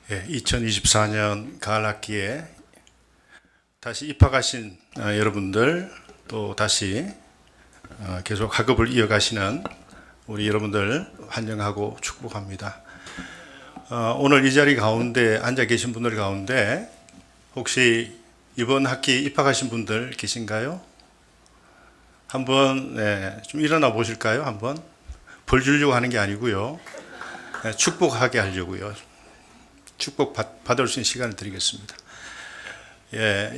2024년 가을 학기에 다시 입학하신 여러분들, 또 다시 계속 학업을 이어가시는 우리 여러분들 환영하고 축복합니다. 오늘 이 자리 가운데 앉아 계신 분들 가운데 혹시 이번 학기 입학하신 분들 계신가요? 한번 좀 일어나 보실까요? 한번 벌 주려고 하는 게 아니고요, 축복하게 하려고요. 축복 받을 수 있는 시간을 드리겠습니다.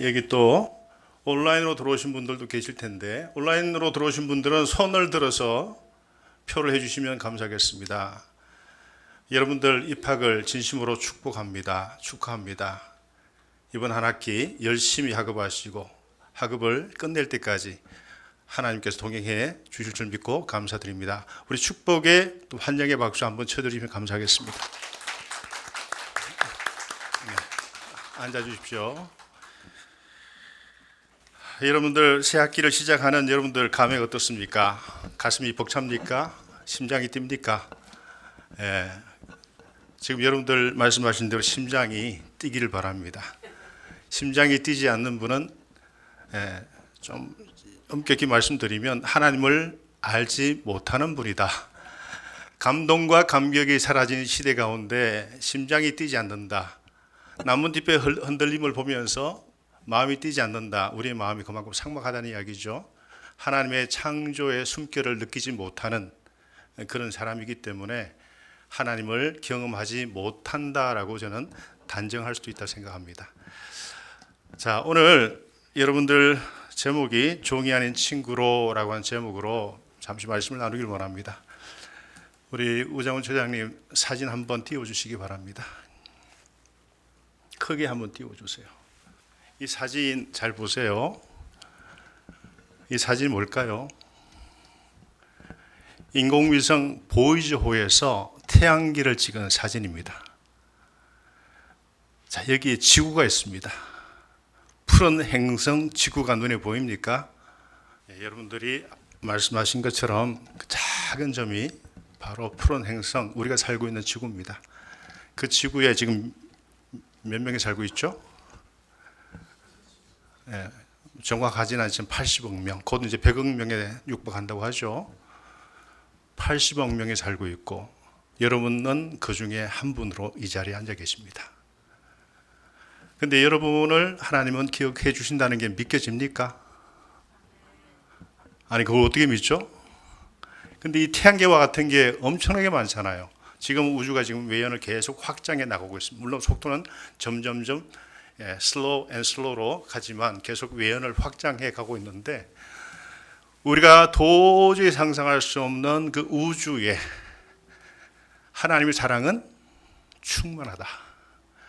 여기 또 온라인으로 들어오신 분들도 계실 텐데, 온라인으로 들어오신 분들은 손을 들어서 표를 해주시면 감사하겠습니다. 여러분들 입학을 진심으로 축복합니다. 축하합니다. 이번 한 학기 열심히 학업하시고 학업을 끝낼 때까지 하나님께서 동행해 주실 줄 믿고 감사드립니다. 우리 축복의 또 환영의 박수 한번 쳐드리면 감사하겠습니다. 앉아 주십시오. 여러분들 새 학기를 시작하는 여러분들 감회가 어떻습니까? 가슴이 벅찹니까? 심장이 뜁니까? 지금 여러분들 말씀하신 대로 심장이 뛰기를 바랍니다. 심장이 뛰지 않는 분은 좀 엄격히 말씀드리면 하나님을 알지 못하는 분이다. 감동과 감격이 사라진 시대 가운데 심장이 뛰지 않는다. 나뭇잎의 흔들림을 보면서 마음이 뛰지 않는다. 우리의 마음이 그만큼 삭막하다는 이야기죠. 하나님의 창조의 숨결을 느끼지 못하는 그런 사람이기 때문에 하나님을 경험하지 못한다라고 저는 단정할 수도 있다고 생각합니다. 자, 오늘 여러분들 제목이 종이 아닌 친구로라고 하는 제목으로 잠시 말씀을 나누길 원합니다. 우리 우장훈 처장님 사진 한번 띄워주시기 바랍니다. 크게 한번 띄워주세요. 이 사진 잘 보세요. 이 사진이 뭘까요? 인공위성 보이즈호에서 태양계를 찍은 사진입니다. 자, 여기에 지구가 있습니다. 푸른 행성 지구가 눈에 보입니까? 여러분들이 말씀하신 것처럼 그 작은 점이 바로 푸른 행성, 우리가 살고 있는 지구입니다. 그 지구에 지금 몇 명이 살고 있죠? 정확하지는 않지만 80억 명, 곧 이제 100억 명에 육박한다고 하죠. 80억 명이 살고 있고 여러분은 그 중에 한 분으로 이 자리에 앉아 계십니다. 근데 여러분을 하나님은 기억해 주신다는 게 믿겨집니까? 아니, 그걸 어떻게 믿죠? 근데 이 태양계와 같은 게 엄청나게 많잖아요. 지금 우주가 지금 외연을 계속 확장해 나가고 있습니다. 물론 속도는 점점점 슬로우 앤 슬로우로 가지만 계속 외연을 확장해 가고 있는데, 우리가 도저히 상상할 수 없는 그 우주에 하나님의 사랑은 충만하다.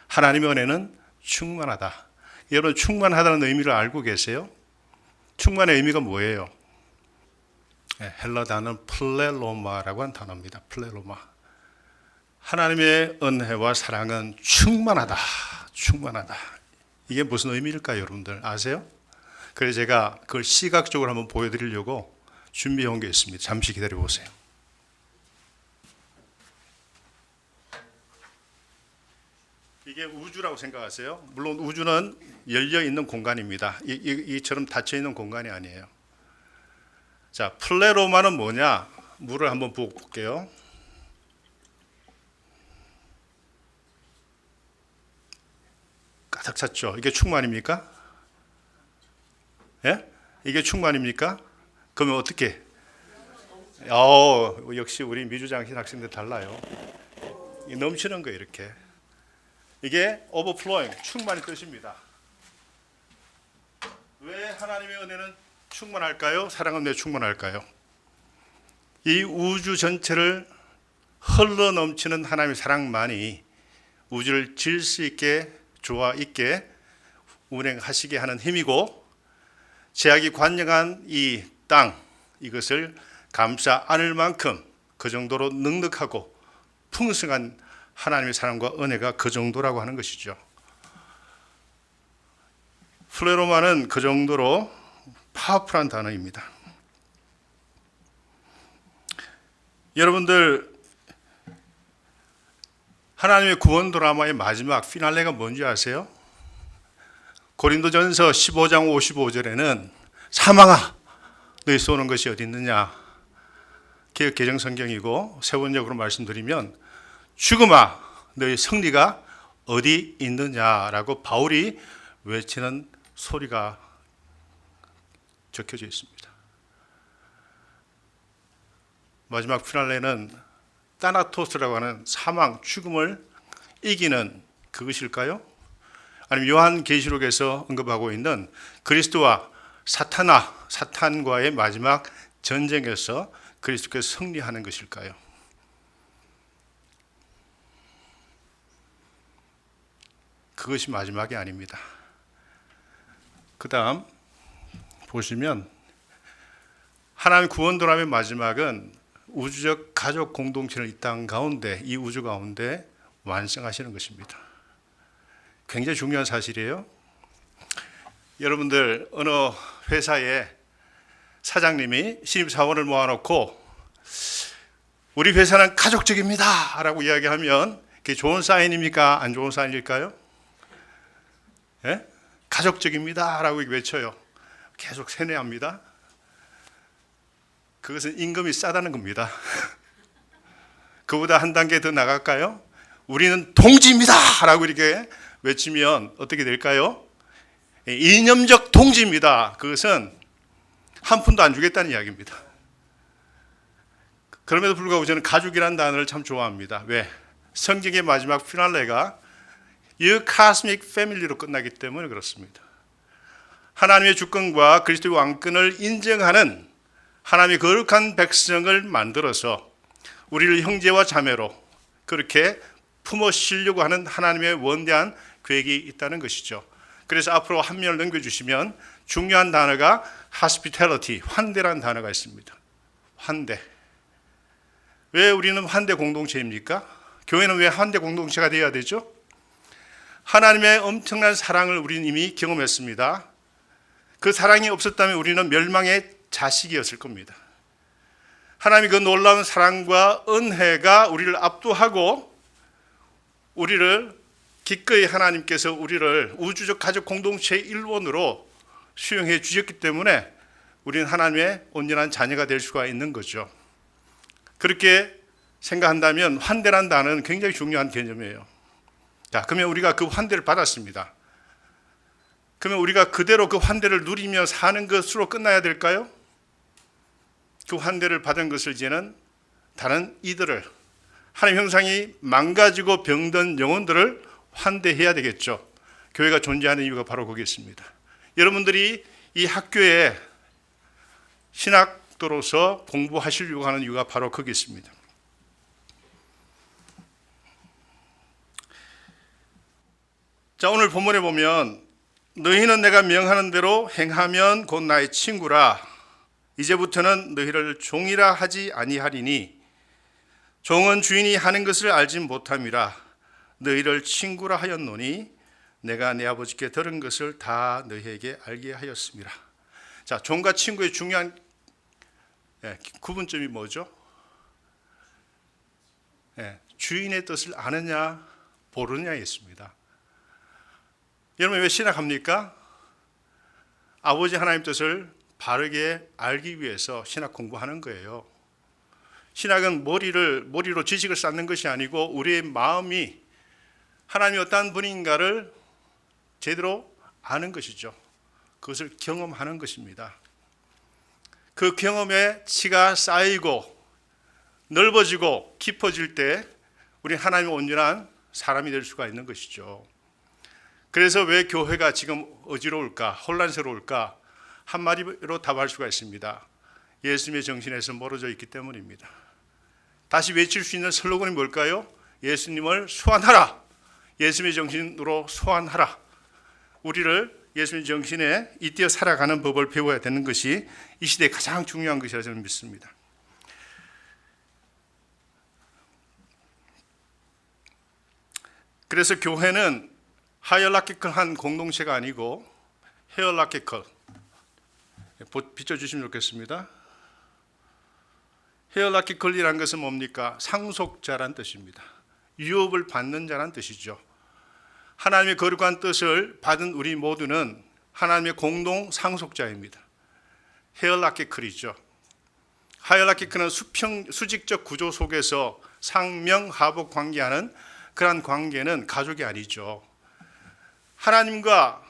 하나님의 은혜는 충만하다. 여러분, 충만하다는 의미를 알고 계세요? 충만의 의미가 뭐예요? 헬라 단어는 플레로마라고 하는 단어입니다. 플레로마. 하나님의 은혜와 사랑은 충만하다. 충만하다. 이게 무슨 의미일까요, 여러분들 아세요? 그래서 제가 그걸 시각적으로 한번 보여드리려고 준비해 온 게 있습니다. 잠시 기다려 보세요. 이게 우주라고 생각하세요? 물론 우주는 열려 있는 공간입니다. 이처럼 닫혀 있는 공간이 아니에요. 자, 플레로마는 뭐냐? 물을 한번 부어 볼게요. 가득 찼죠? 이게 충만입니까? 예? 이게 충만입니까? 그러면 어떻게? 역시 우리 미주장신 학생들 달라요. 넘치는 거예요, 이렇게. 이게 overflowing, 충만의 뜻입니다. 왜 하나님의 은혜는 충만할까요? 사랑은 왜 충만할까요? 이 우주 전체를 흘러 넘치는 하나님의 사랑만이 우주를 질서 있게, 조화 있게 운행하시게 하는 힘이고, 제약이 관영한 이 땅, 이것을 감싸 안을 만큼 그 정도로 넉넉하고 풍성한 하나님의 사랑과 은혜가 그 정도라고 하는 것이죠. 플레로마는 그 정도로 파워풀한 단어입니다. 여러분들 하나님의 구원 드라마의 마지막 피날레가 뭔지 아세요? 고린도전서 15장 55절에는 사망아 너희 쏘는 것이 어디 있느냐. 개역 개정 성경이고 세번역으로 말씀드리면 죽음아 너희 승리가 어디 있느냐라고 바울이 외치는 소리가 적혀져 있습니다. 마지막 피날레는 타나토스라고 하는 사망, 죽음을 이기는 그것일까요? 아니면 요한계시록에서 언급하고 있는 그리스도와 사탄과의 마지막 전쟁에서 그리스도께서 승리하는 것일까요? 그것이 마지막이 아닙니다. 그 다음 보시면 하나님 구원 드라마의 마지막은 우주적 가족 공동체를 이 땅 가운데, 이 우주 가운데 완성하시는 것입니다. 굉장히 중요한 사실이에요. 여러분들 어느 회사에 사장님이 신입사원을 모아놓고 우리 회사는 가족적입니다 라고 이야기하면 그게 좋은 사인입니까? 안 좋은 사인일까요? 예? 가족적입니다 라고 외쳐요. 계속 세뇌합니다. 그것은 임금이 싸다는 겁니다. 그보다 한 단계 더 나갈까요? 우리는 동지입니다 라고 이렇게 외치면 어떻게 될까요? 이념적 동지입니다. 그것은 한 푼도 안 주겠다는 이야기입니다. 그럼에도 불구하고 저는 가족이라는 단어를 참 좋아합니다. 왜? 성경의 마지막 피날레가 You Cosmic Family로 끝나기 때문에 그렇습니다. 하나님의 주권과 그리스도의 왕권을 인정하는 하나님의 거룩한 백성을 만들어서 우리를 형제와 자매로 그렇게 품어 쉬려고 하는 하나님의 원대한 계획이 있다는 것이죠. 그래서 앞으로 한 면을 넘겨주시면 중요한 단어가 hospitality, 환대라는 단어가 있습니다. 환대. 왜 우리는 환대 공동체입니까? 교회는 왜 환대 공동체가 되어야 되죠? 하나님의 엄청난 사랑을 우리는 이미 경험했습니다. 그 사랑이 없었다면 우리는 멸망의 자식이었을 겁니다. 하나님의 그 놀라운 사랑과 은혜가 우리를 압도하고 우리를 기꺼이 하나님께서 우리를 우주적 가족 공동체의 일원으로 수용해 주셨기 때문에 우리는 하나님의 온전한 자녀가 될 수가 있는 거죠. 그렇게 생각한다면 환대란 단어는 굉장히 중요한 개념이에요. 자, 그러면 우리가 그 환대를 받았습니다. 그러면 우리가 그대로 그 환대를 누리며 사는 것으로 끝나야 될까요? 그 환대를 받은 것을 이제는 다른 이들을 하나님 형상이 망가지고 병든 영혼들을 환대해야 되겠죠. 교회가 존재하는 이유가 바로 거기 있습니다. 여러분들이 이 학교에 신학도로서 공부하시려고 하는 이유가 바로 거기 있습니다. 자, 오늘 본문에 보면 너희는 내가 명하는 대로 행하면 곧 나의 친구라. 이제부터는 너희를 종이라 하지 아니하리니 종은 주인이 하는 것을 알지 못함이라. 너희를 친구라 하였노니 내가 내 아버지께 들은 것을 다 너희에게 알게 하였습니다. 자, 종과 친구의 중요한 구분점이 뭐죠? 주인의 뜻을 아느냐 모르느냐에 있습니다. 여러분 왜 신학합니까? 아버지 하나님 뜻을 바르게 알기 위해서 신학 공부하는 거예요. 신학은 머리로 지식을 쌓는 것이 아니고 우리의 마음이 하나님이 어떠한 분인가를 제대로 아는 것이죠. 그것을 경험하는 것입니다. 그 경험에 치가 쌓이고 넓어지고 깊어질 때 우리는 하나님의 온전한 사람이 될 수가 있는 것이죠. 그래서 왜 교회가 지금 어지러울까, 혼란스러울까 한마디로 답할 수가 있습니다. 예수님의 정신에서 멀어져 있기 때문입니다. 다시 외칠 수 있는 슬로건이 뭘까요? 예수님을 소환하라. 예수님의 정신으로 소환하라. 우리를 예수님의 정신에 잇대어 살아가는 법을 배워야 되는 것이 이 시대에 가장 중요한 것이라 저는 믿습니다. 그래서 교회는 하이어라키컬한 공동체가 아니고 헤어라키컬, 비춰주시면 좋겠습니다. 헤어라키컬이라는 것은 뭡니까? 상속자란 뜻입니다. 유업을 받는 자란 뜻이죠. 하나님의 거룩한 뜻을 받은 우리 모두는 하나님의 공동 상속자입니다. 헤얼라키클이죠. 하이라키크는 수직적 구조 속에서 상명하복 관계하는 그러한 관계는 가족이 아니죠. 하나님과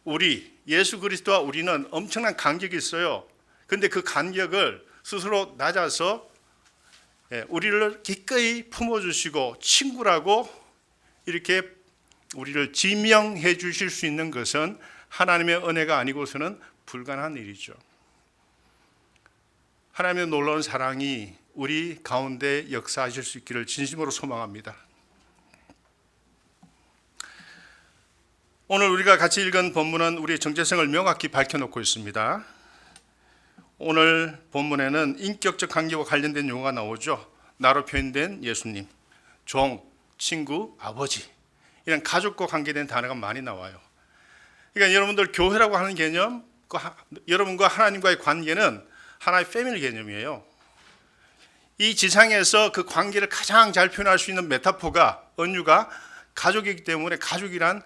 우리, 예수 그리스도와 우리는 엄청난 간격이 있어요. 그런데 그 간격을 스스로 낮아서 우리를 기꺼이 품어주시고 친구라고 이렇게 우리를 지명해 주실 수 있는 것은 하나님의 은혜가 아니고서는 불가능한 일이죠. 하나님의 놀라운 사랑이 우리 가운데 역사하실 수 있기를 진심으로 소망합니다. 오늘 우리가 같이 읽은 본문은 우리의 정체성을 명확히 밝혀놓고 있습니다. 오늘 본문에는 인격적 관계와 관련된 용어가 나오죠. 나로 표현된 예수님, 종, 친구, 아버지, 이런 가족과 관계된 단어가 많이 나와요. 그러니까 여러분들 교회라고 하는 개념, 여러분과 하나님과의 관계는 하나의 패밀리 개념이에요. 이 지상에서 그 관계를 가장 잘 표현할 수 있는 메타포가, 은유가 가족이기 때문에 가족이란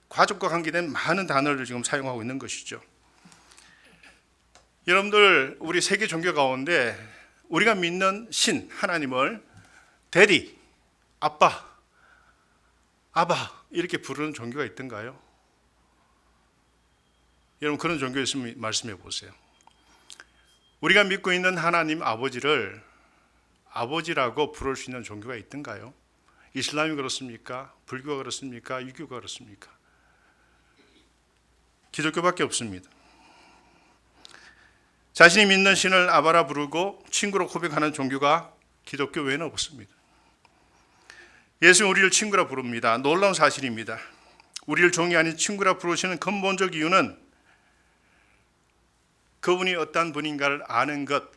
가족과 관계된 많은 단어를 지금 사용하고 있는 것이죠. 여러분들, 우리 세계 종교 가운데 우리가 믿는 신 하나님을 데디, 아빠, 아바 이렇게 부르는 종교가 있던가요? 여러분, 그런 종교 있으면 말씀해 보세요. 우리가 믿고 있는 하나님 아버지를 아버지라고 부를 수 있는 종교가 있던가요? 이슬람이 그렇습니까? 불교가 그렇습니까? 유교가 그렇습니까? 기독교밖에 없습니다. 자신이 믿는 신을 아바라 부르고 친구로 고백하는 종교가 기독교 외에는 없습니다. 예수는 우리를 친구라 부릅니다. 놀라운 사실입니다. 우리를 종이 아닌 친구라 부르시는 근본적 이유는 그분이 어떤 분인가를 아는 것,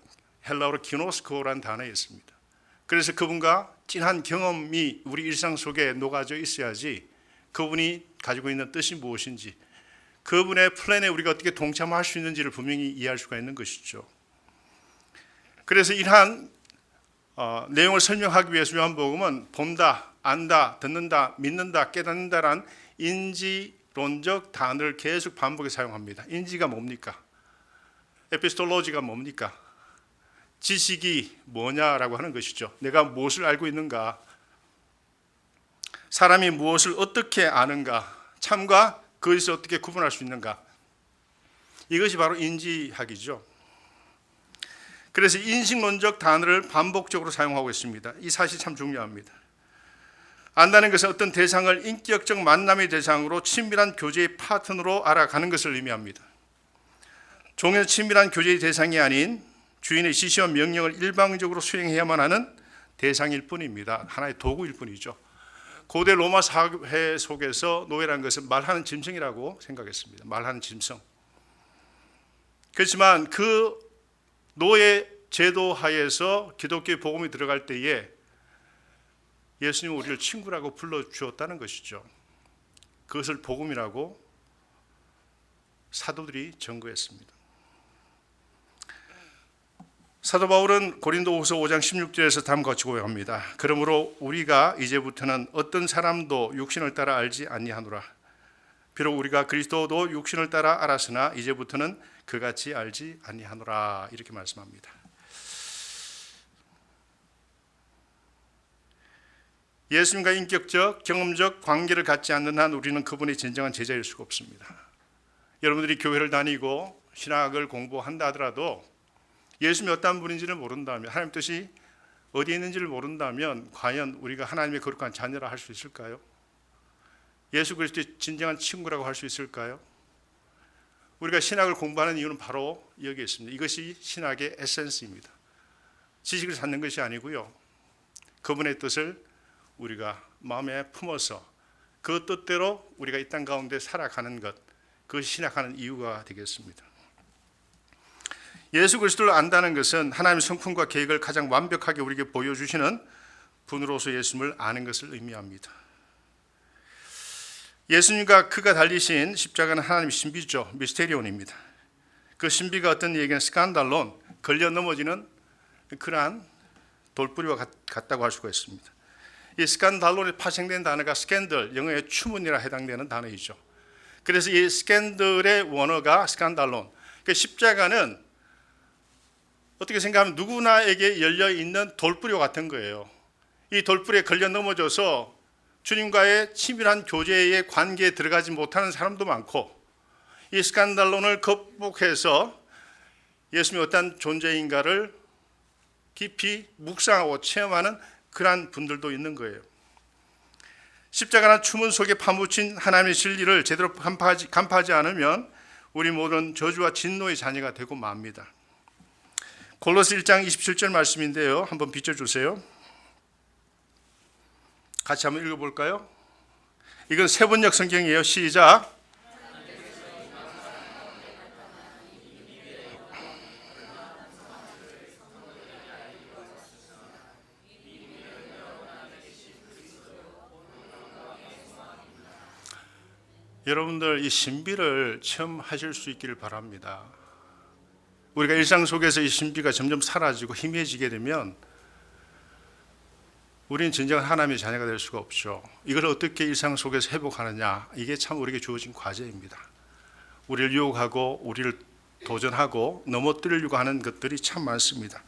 헬라어로 기노스코라는 단어에 있습니다. 그래서 그분과 진한 경험이 우리 일상 속에 녹아져 있어야지 그분이 가지고 있는 뜻이 무엇인지, 그분의 플랜에 우리가 어떻게 동참할 수 있는지를 분명히 이해할 수가 있는 것이죠. 그래서 이러한 내용을 설명하기 위해서 요한복음은 본다, 안다, 듣는다, 믿는다, 깨닫는다라는 인지론적 단어를 계속 반복해 사용합니다. 인지가 뭡니까? 에피스톨로지가 뭡니까? 지식이 뭐냐라고 하는 것이죠. 내가 무엇을 알고 있는가? 사람이 무엇을 어떻게 아는가? 참과 거짓을 어떻게 구분할 수 있는가? 이것이 바로 인지학이죠. 그래서 인식론적 단어를 반복적으로 사용하고 있습니다. 이 사실이 참 중요합니다. 안다는 것은 어떤 대상을 인격적 만남의 대상으로 친밀한 교제의 파트너로 알아가는 것을 의미합니다. 종은 친밀한 교제의 대상이 아닌 주인의 지시와 명령을 일방적으로 수행해야만 하는 대상일 뿐입니다. 하나의 도구일 뿐이죠. 고대 로마 사회 속에서 노예라는 것은 말하는 짐승이라고 생각했습니다. 말하는 짐승. 그렇지만 그 노예 제도 하에서 기독교의 복음이 들어갈 때에 예수님은 우리를 친구라고 불러주었다는 것이죠. 그것을 복음이라고 사도들이 증거했습니다. 사도 바울은 고린도후서 5장 16절에서 다음과 같이 고백합니다. 그러므로 우리가 이제부터는 어떤 사람도 육신을 따라 알지 아니하노라. 비록 우리가 그리스도도 육신을 따라 알았으나 이제부터는 그같이 알지 아니하노라. 이렇게 말씀합니다. 예수님과 인격적, 경험적 관계를 갖지 않는 한 우리는 그분의 진정한 제자일 수가 없습니다. 여러분들이 교회를 다니고 신학을 공부한다 하더라도 예수님이 어떤 분인지를 모른다면, 하나님 뜻이 어디에 있는지를 모른다면 과연 우리가 하나님의 거룩한 자녀라 할 수 있을까요? 예수 그리스도의 진정한 친구라고 할 수 있을까요? 우리가 신학을 공부하는 이유는 바로 여기에 있습니다. 이것이 신학의 에센스입니다. 지식을 찾는 것이 아니고요. 그분의 뜻을 우리가 마음에 품어서 그 뜻대로 우리가 이 땅 가운데 살아가는 것, 그것이 신학하는 이유가 되겠습니다. 예수 그리스도를 안다는 것은 하나님의 성품과 계획을 가장 완벽하게 우리에게 보여주시는 분으로서 예수님을 아는 것을 의미합니다. 예수님과 그가 달리신 십자가는 하나님의 신비죠. 미스테리온입니다. 그 신비가 어떤 얘기는 스칸달론, 걸려 넘어지는 그러한 돌뿌리와 같다고 할 수가 있습니다. 이 스칸달론에 파생된 단어가 스캔들, 영어의 추문이라 해당되는 단어이죠. 그래서 이 스캔들의 원어가 스칸달론. 그 십자가는 어떻게 생각하면 누구나에게 열려 있는 돌부려 같은 거예요. 이 돌부리에 걸려 넘어져서 주님과의 치밀한 교제의 관계에 들어가지 못하는 사람도 많고, 이 스칸달론을 극복해서 예수님이 어떤 존재인가를 깊이 묵상하고 체험하는 그러한 분들도 있는 거예요. 십자가나 추문 속에 파묻힌 하나님의 진리를 제대로 간파하지 않으면 우리 모두는 저주와 진노의 자녀가 되고 맙니다. 골로새 1장 27절 말씀인데요. 한번 비춰주세요. 같이 한번 읽어볼까요? 이건 세번역 성경이에요. 시작. 여러분들 이 신비를 체험하실 수 있기를 바랍니다. 우리가 일상 속에서 이 신비가 점점 사라지고 희미해지게 되면 우리는 진정한 하나님의 자녀가 될 수가 없죠. 이걸 어떻게 일상 속에서 회복하느냐, 이게 참 우리에게 주어진 과제입니다. 우리를 유혹하고 우리를 도전하고 넘어뜨리려고 하는 것들이 참 많습니다.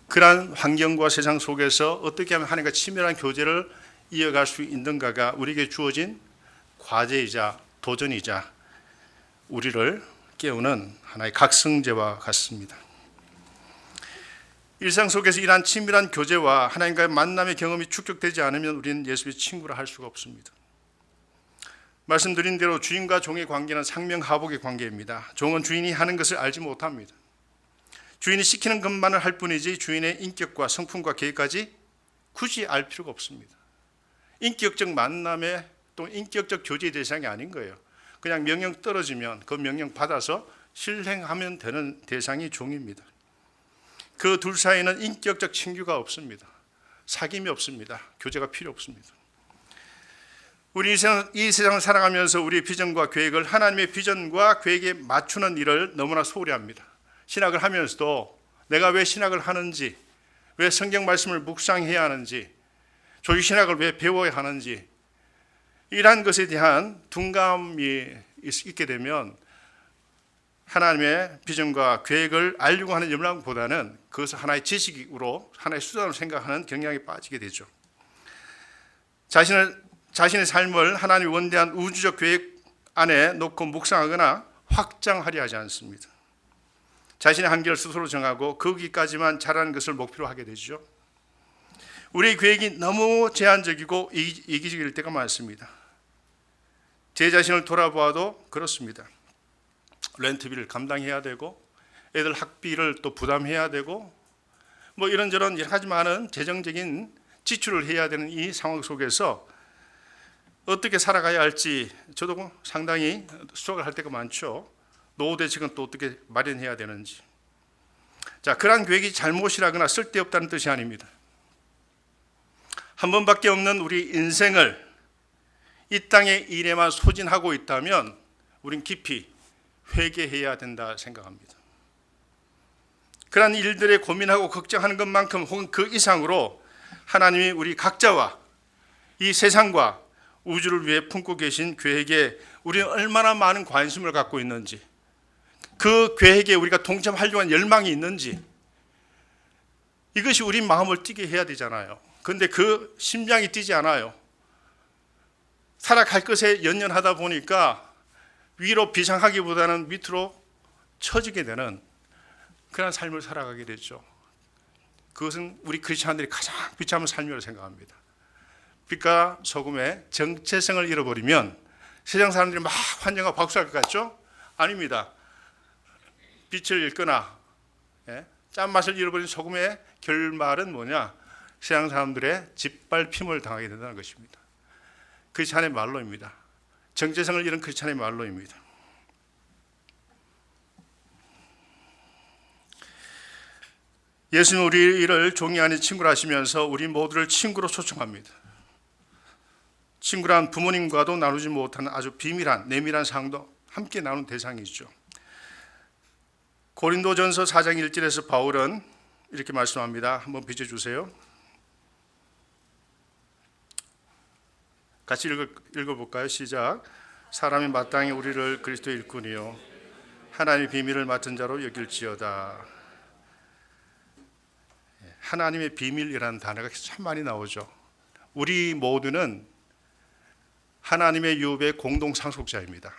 그러한 환경과 세상 속에서 어떻게 하면 하나님과 친밀한 교제를 이어갈 수 있는가가 우리에게 주어진 과제이자 도전이자 우리를 깨우는 하나의 각성제와 같습니다. 일상 속에서 이러한 친밀한 교제와 하나님과의 만남의 경험이 축적되지 않으면 우리는 예수의 친구라 할 수가 없습니다. 말씀드린 대로 주인과 종의 관계는 상명하복의 관계입니다. 종은 주인이 하는 것을 알지 못합니다. 주인이 시키는 것만을 할 뿐이지 주인의 인격과 성품과 계획까지 굳이 알 필요가 없습니다. 인격적 만남의 또 인격적 교제 대상이 아닌 거예요. 그냥 명령 떨어지면 그 명령 받아서 실행하면 되는 대상이 종입니다. 그 둘 사이는 인격적 친교가 없습니다. 사귐이 없습니다. 교제가 필요 없습니다. 우리 이 세상을 살아가면서 우리의 비전과 계획을 하나님의 비전과 계획에 맞추는 일을 너무나 소홀히 합니다. 신학을 하면서도 내가 왜 신학을 하는지, 왜 성경 말씀을 묵상해야 하는지, 조직신학을 왜 배워야 하는지, 이러한 것에 대한 둔감이 있게 되면 하나님의 비전과 계획을 알려고 하는 열망보다는 그것을 하나의 지식으로, 하나의 수단으로 생각하는 경향에 빠지게 되죠. 자신의 삶을 하나님의 원대한 우주적 계획 안에 놓고 묵상하거나 확장하려 하지 않습니다. 자신의 한계를 스스로 정하고 거기까지만 잘하는 것을 목표로 하게 되죠. 우리의 계획이 너무 제한적이고 이기적일 때가 많습니다. 제 자신을 돌아보아도 그렇습니다. 렌트비를 감당해야 되고 애들 학비를 또 부담해야 되고 뭐 이런저런 여러 가지 많은 재정적인 지출을 해야 되는 이 상황 속에서 어떻게 살아가야 할지 저도 상당히 수확을 할 때가 많죠. 노후 대책은 또 어떻게 마련해야 되는지. 자, 그러한 계획이 잘못이라거나 쓸데없다는 뜻이 아닙니다. 한 번밖에 없는 우리 인생을 이 땅의 일에만 소진하고 있다면 우린 깊이 회개해야 된다 생각합니다. 그러한 일들에 고민하고 걱정하는 것만큼 혹은 그 이상으로 하나님이 우리 각자와 이 세상과 우주를 위해 품고 계신 계획에 우리는 얼마나 많은 관심을 갖고 있는지, 그 계획에 우리가 동참하려고 하는 열망이 있는지, 이것이 우리 마음을 뛰게 해야 되잖아요. 그런데 그 심장이 뛰지 않아요. 살아갈 것에 연연하다 보니까 위로 비상하기보다는 밑으로 처지게 되는 그런 삶을 살아가게 되죠. 그것은 우리 크리스찬들이 가장 비참한 삶이라고 생각합니다. 빛과 소금의 정체성을 잃어버리면 세상 사람들이 막 환영하고 박수할 것 같죠? 아닙니다. 빛을 잃거나 짠맛을 잃어버린 소금의 결말은 뭐냐? 세상 사람들의 짓밟힘을 당하게 된다는 것입니다. 크리스찬의 말로입니다. 정체성을 잃은 크리스찬의 말로입니다. 예수는 우리를 종이 아닌 친구라 하시면서 우리 모두를 친구로 초청합니다. 친구란 부모님과도 나누지 못하는 아주 비밀한 내밀한 사항도 함께 나눈 대상이죠. 고린도전서 4장 1절에서 바울은 이렇게 말씀합니다. 한번 비춰주세요. 같이 읽어볼까요? 시작. 사람이 마땅히 우리를 그리스도의 일꾼이요 하나님의 비밀을 맡은 자로 여길지어다. 하나님의 비밀이라는 단어가 참 많이 나오죠. 우리 모두는 하나님의 유업의 공동 상속자입니다.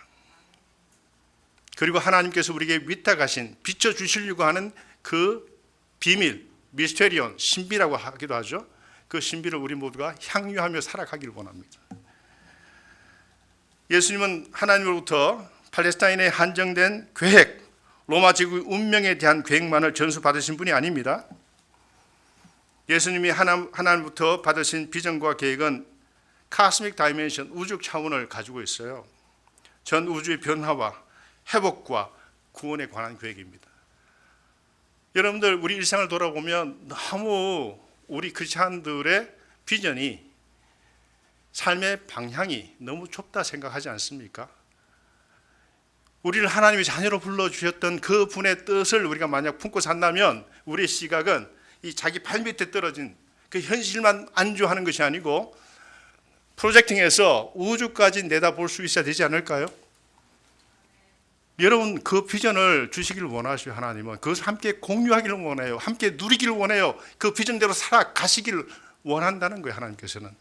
그리고 하나님께서 우리에게 위탁하신 비춰주시려고 하는 그 비밀, 미스테리온, 신비라고 하기도 하죠. 그 신비를 우리 모두가 향유하며 살아가기를 원합니다. 예수님은 하나님으로부터 팔레스타인에 한정된 계획, 로마 제국의 운명에 대한 계획만을 전수받으신 분이 아닙니다. 예수님이 하나님부터 받으신 비전과 계획은 카스믹 다이멘션, 우주 차원을 가지고 있어요. 전 우주의 변화와 회복과 구원에 관한 계획입니다. 여러분들 우리 일상을 돌아보면 너무 우리 크리스찬들의 비전이, 삶의 방향이 너무 좁다 생각하지 않습니까? 우리를 하나님의 자녀로 불러주셨던 그 분의 뜻을 우리가 만약 품고 산다면 우리의 시각은 이 자기 발밑에 떨어진 그 현실만 안주하는 것이 아니고 프로젝팅해서 우주까지 내다볼 수 있어야 되지 않을까요? 여러분 그 비전을 주시기를 원하시오. 하나님은 그것을 함께 공유하기를 원해요. 함께 누리기를 원해요. 그 비전대로 살아가시기를 원한다는 거예요. 하나님께서는.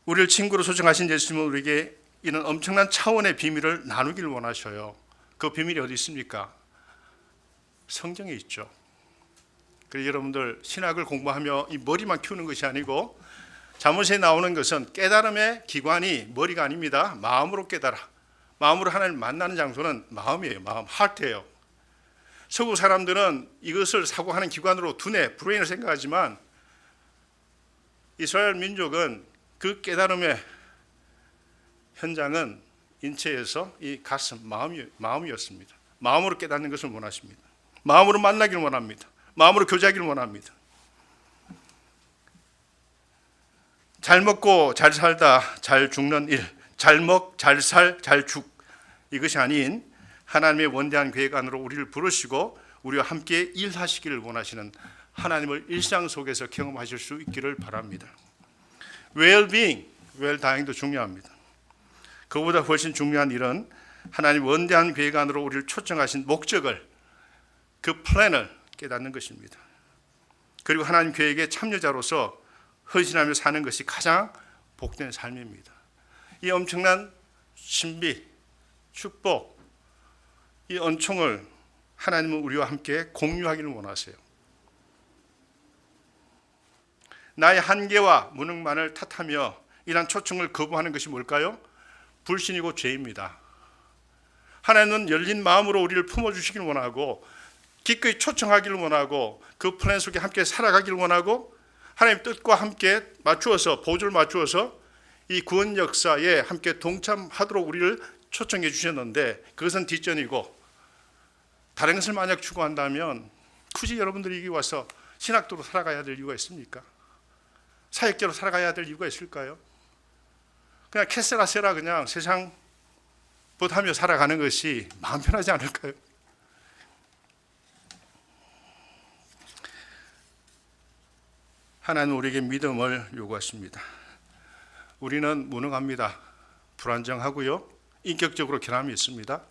우리를 친구로 초청하신 예수님은 우리에게 이런 엄청난 차원의 비밀을 나누기를 원하셔요. 그 비밀이 어디 있습니까? 성경에 있죠. 그래서 여러분들 신학을 공부하며 이 머리만 키우는 것이 아니고 잠언에 나오는 것은 깨달음의 기관이 머리가 아닙니다. 마음으로 깨달아. 마음으로 하나님을 만나는 장소는 마음이에요. 마음, 하트예요. 서구 사람들은 이것을 사고하는 기관으로 두뇌, 브레인을 생각하지만 이스라엘 민족은 그 깨달음의 현장은 인체에서 이 가슴, 마음이었습니다. 마음으로 깨닫는 것을 원하십니다. 마음으로 만나기를 원합니다. 마음으로 교제하기를 원합니다. 잘 먹고 잘 살다 잘 죽는 일, 잘 먹, 잘 살, 잘 죽, 이것이 아닌 하나님의 원대한 계획 안으로 우리를 부르시고 우리와 함께 일하시기를 원하시는 하나님을 일상 속에서 경험하실 수 있기를 바랍니다. well-being, well-dying도 중요합니다. 그보다 훨씬 중요한 일은 하나님 원대한 계획 안으로 우리를 초청하신 목적을, 그 플랜을 깨닫는 것입니다. 그리고 하나님 계획의 참여자로서 헌신하며 사는 것이 가장 복된 삶입니다. 이 엄청난 신비, 축복, 이恩宠을 하나님은 우리와 함께 공유하기를 원하세요. 나의 한계와 무능만을 탓하며 이러한 초청을 거부하는 것이 뭘까요? 불신이고 죄입니다. 하나님은 열린 마음으로 우리를 품어주시길 원하고 기꺼이 초청하기를 원하고 그 플랜 속에 함께 살아가기를 원하고 하나님 뜻과 함께 맞추어서, 보조를 맞추어서 이 구원 역사에 함께 동참하도록 우리를 초청해 주셨는데 그것은 뒷전이고, 다른 것을 만약 추구한다면 굳이 여러분들이 여기 와서 신학도로 살아가야 될 이유가 있습니까? 사역자로 살아가야 될 이유가 있을까요? 그냥 캐세라세라 그냥 세상 봇하며 살아가는 것이 마음 편하지 않을까요? 하나님은 우리에게 믿음을 요구하십니다. 우리는 무능합니다. 불안정하고요. 인격적으로 결함이 있습니다.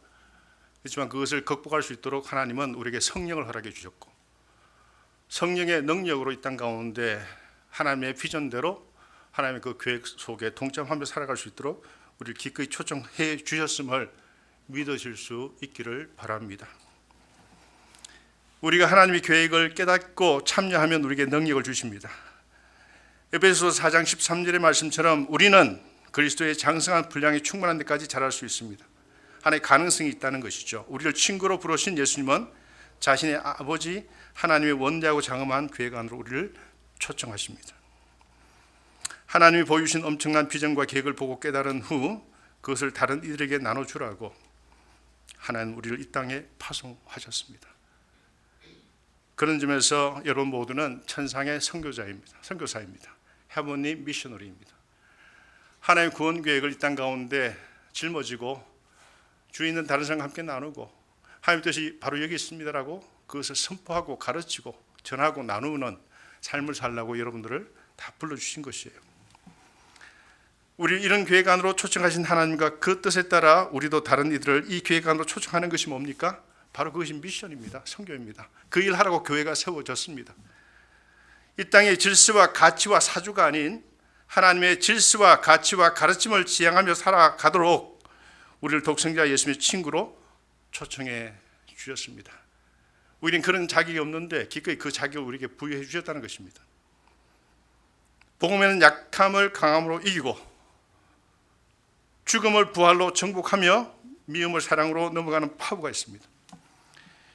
그렇지만 그것을 극복할 수 있도록 하나님은 우리에게 성령을 허락해 주셨고, 성령의 능력으로 이 땅 가운데 하나님의 비전대로 하나님의 그 계획 속에 동참하며 살아갈 수 있도록 우리를 기꺼이 초청해 주셨음을 믿으실 수 있기를 바랍니다. 우리가 하나님의 계획을 깨닫고 참여하면 우리에게 능력을 주십니다. 에베소서 4장 13절의 말씀처럼 우리는 그리스도의 장성한 분량이 충만한 데까지 자랄 수 있습니다. 하나의 가능성이 있다는 것이죠. 우리를 친구로 부르신 예수님은 자신의 아버지 하나님의 원대하고 장엄한 계획 안으로 우리를 초청하십니다. 하나님이 보여주신 엄청난 비전과 계획을 보고 깨달은 후 그것을 다른 이들에게 나눠주라고 하나님 우리를 이 땅에 파송하셨습니다. 그런 점에서 여러분 모두는 천상의 선교사입니다. 헤븐리 미셔너리입니다. 하나님의 구원 계획을 이 땅 가운데 짊어지고 주위 있는 다른 사람과 함께 나누고 하나님 뜻이 바로 여기 있습니다라고 그것을 선포하고 가르치고 전하고 나누는 삶을 살라고 여러분들을 다 불러주신 것이에요. 우리 이런 계획 안으로 초청하신 하나님과 그 뜻에 따라 우리도 다른 이들을 이 계획 안으로 초청하는 것이 뭡니까? 바로 그것이 미션입니다. 선교입니다. 그 일 하라고 교회가 세워졌습니다. 이 땅의 질서와 가치와 사주가 아닌 하나님의 질서와 가치와 가르침을 지향하며 살아가도록 우리를 독생자 예수님의 친구로 초청해 주셨습니다. 우리는 그런 자격이 없는데 기꺼이 그 자격을 우리에게 부여해 주셨다는 것입니다. 복음에는 약함을 강함으로 이기고 죽음을 부활로 정복하며 미움을 사랑으로 넘어가는 파워가 있습니다.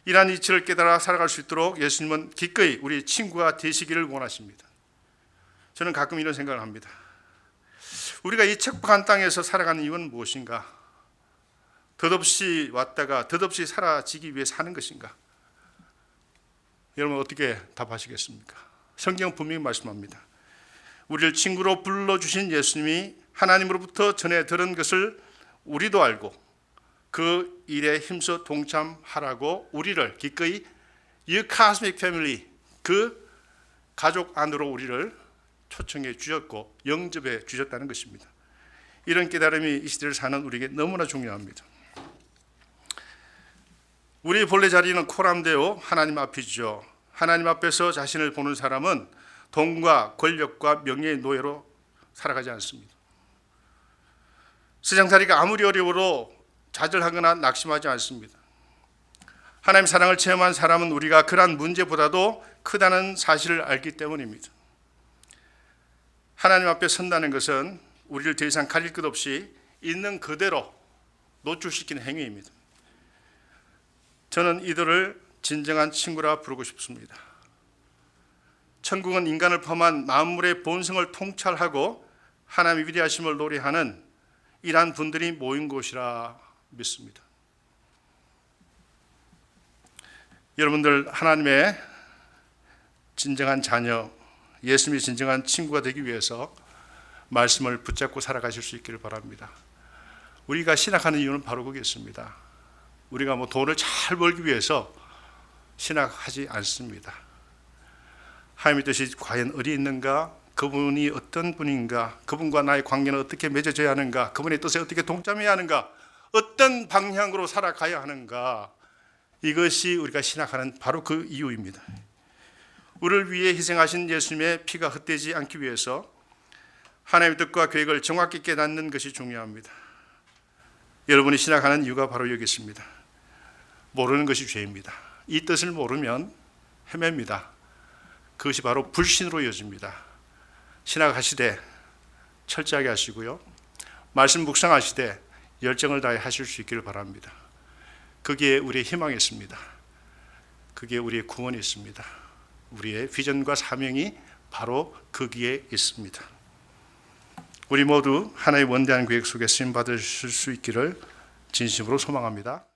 이러한 이치를 깨달아 살아갈 수 있도록 예수님은 기꺼이 우리 친구가 되시기를 원하십니다. 저는 가끔 이런 생각을 합니다. 우리가 이 척박한 땅에서 살아가는 이유는 무엇인가? 덧없이 왔다가 덧없이 사라지기 위해 사는 것인가? 여러분 어떻게 답하시겠습니까? 성경은 분명히 말씀합니다. 우리를 친구로 불러주신 예수님이 하나님으로부터 전해 들은 것을 우리도 알고 그 일에 힘써 동참하라고 우리를 기꺼이 이 카스믹 패밀리, 그 가족 안으로 우리를 초청해 주셨고 영접해 주셨다는 것입니다. 이런 깨달음이 이 시대를 사는 우리에게 너무나 중요합니다. 우리의 본래 자리는 코람데오 하나님 앞이죠. 하나님 앞에서 자신을 보는 사람은 돈과 권력과 명예의 노예로 살아가지 않습니다. 세상살이가 아무리 어려워도 좌절하거나 낙심하지 않습니다. 하나님 사랑을 체험한 사람은 우리가 그러한 문제보다도 크다는 사실을 알기 때문입니다. 하나님 앞에 선다는 것은 우리를 더 이상 가릴 것 없이 있는 그대로 노출시키는 행위입니다. 저는 이들을 진정한 친구라 부르고 싶습니다. 천국은 인간을 포함한 만물의 본성을 통찰하고 하나님의 위대하심을 노래하는 이러한 분들이 모인 곳이라 믿습니다. 여러분들 하나님의 진정한 자녀, 예수님이 진정한 친구가 되기 위해서 말씀을 붙잡고 살아가실 수 있기를 바랍니다. 우리가 신학하는 이유는 바로 거기였습니다. 우리가 돈을 잘 벌기 위해서 신학하지 않습니다. 하나님의 뜻이 과연 어디 있는가? 그분이 어떤 분인가? 그분과 나의 관계는 어떻게 맺어져야 하는가? 그분의 뜻에 어떻게 동참해야 하는가? 어떤 방향으로 살아가야 하는가? 이것이 우리가 신학하는 바로 그 이유입니다. 우리를 위해 희생하신 예수님의 피가 헛되지 않기 위해서 하나님의 뜻과 계획을 정확히 깨닫는 것이 중요합니다. 여러분이 신학하는 이유가 바로 여기 있습니다. 모르는 것이 죄입니다. 이 뜻을 모르면 헤맵니다. 그것이 바로 불신으로 이어집니다. 신학하시되 철저하게 하시고요. 말씀 묵상하시되 열정을 다해 하실 수 있기를 바랍니다. 거기에 우리의 희망이 있습니다. 거기에 우리의 구원이 있습니다. 우리의 비전과 사명이 바로 거기에 있습니다. 우리 모두 하나의 원대한 계획 속에 쓰임 받으실 수 있기를 진심으로 소망합니다.